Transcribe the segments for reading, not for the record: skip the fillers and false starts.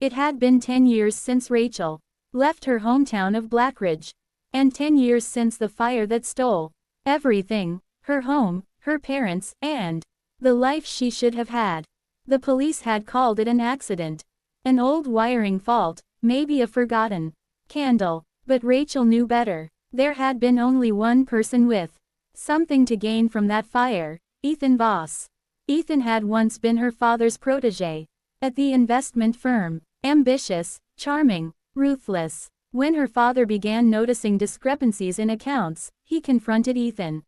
It had been 10 years since Rachel left her hometown of Blackridge. And 10 years since the fire that stole everything, her home, her parents, and the life she should have had. The police had called it an accident. An old wiring fault, maybe a forgotten candle. But Rachel knew better. There had been only one person with something to gain from that fire: Ethan Voss. Ethan had once been her father's protege at the investment firm. Ambitious, charming, ruthless. When her father began noticing discrepancies in accounts, he confronted Ethan.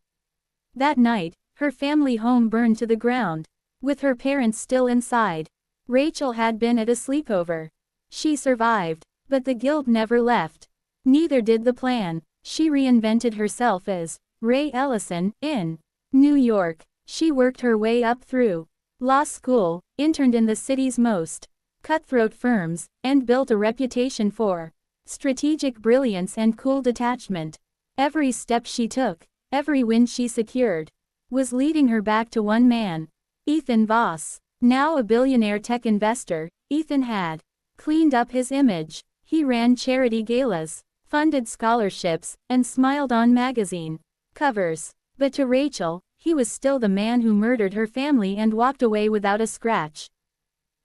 That night, her family home burned to the ground. With her parents still inside, Rachel had been at a sleepover. She survived, but the guilt never left. Neither did the plan. She reinvented herself as Ray Ellison in New York. She worked her way up through law school, interned in the city's most cutthroat firms, and built a reputation for strategic brilliance and cool detachment. Every step she took, every win she secured, was leading her back to one man: Ethan Voss. Now a billionaire tech investor, Ethan had cleaned up his image. He ran charity galas, funded scholarships, and smiled on magazine covers. But to Rachel, he was still the man who murdered her family and walked away without a scratch.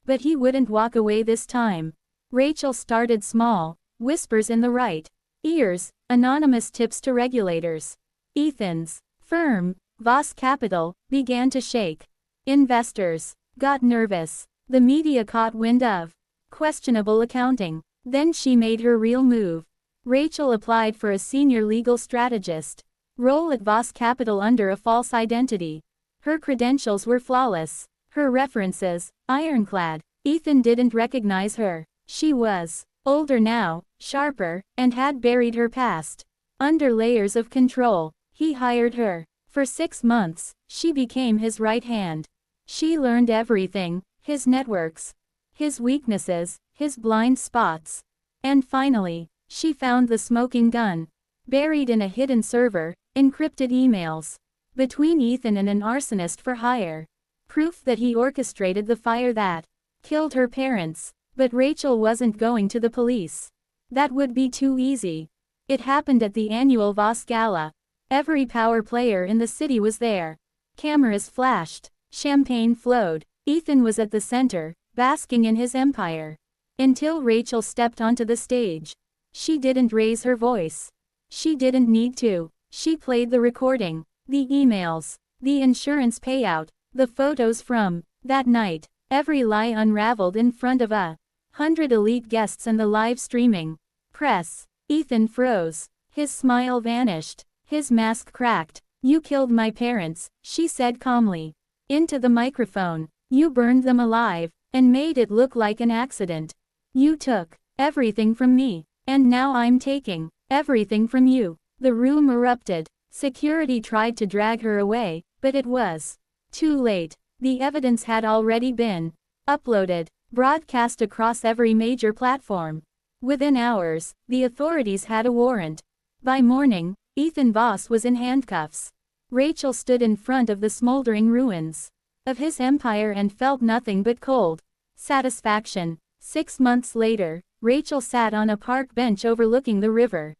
But he wouldn't walk away this time. Rachel started small: whispers in the right ears, anonymous tips to regulators. Ethan's firm, Voss Capital, began to shake. Investors got nervous. The media caught wind of questionable accounting. Then she made her real move. Rachel applied for a senior legal strategist role at Voss Capital under a false identity. Her credentials were flawless. Her references, ironclad. Ethan didn't recognize her. She was older now, sharper, and had buried her past under layers of control. He hired her. For 6 months, she became his right hand. She learned everything: his networks, his weaknesses, his blind spots. And finally, she found the smoking gun, buried in a hidden server, encrypted emails between Ethan and an arsonist for hire. Proof that he orchestrated the fire that killed her parents. But Rachel wasn't going to the police. That would be too easy. It happened at the annual Voss Gala. Every power player in the city was there. Cameras flashed. Champagne flowed. Ethan was at the center, basking in his empire. Until Rachel stepped onto the stage. She didn't raise her voice. She didn't need to. She played the recording, the emails, the insurance payout, the photos from that night. Every lie unraveled in front of 100 elite guests and the live streaming press. Ethan froze. His smile vanished. His mask cracked. "You killed my parents," she said calmly into the microphone. "You burned them alive, and made it look like an accident. You took everything from me, and now I'm taking everything from you." The room erupted. Security tried to drag her away, but it was too late. The evidence had already been uploaded, broadcast across every major platform. Within hours, the authorities had a warrant. By morning, Ethan Voss was in handcuffs. Rachel stood in front of the smoldering ruins of his empire and felt nothing but cold satisfaction. 6 months later, Rachel sat on a park bench overlooking the river.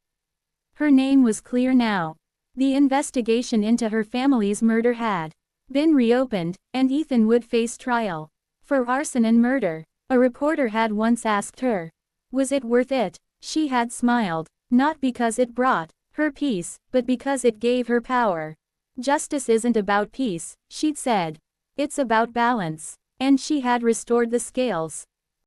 Her name was clear now. The investigation into her family's murder had been reopened, and Ethan would face trial for arson and murder. A reporter had once asked her, was it worth it? She had smiled, not because it brought her peace, but because it gave her power. "Justice isn't about peace," she'd said. "It's about balance." And she had restored the scales.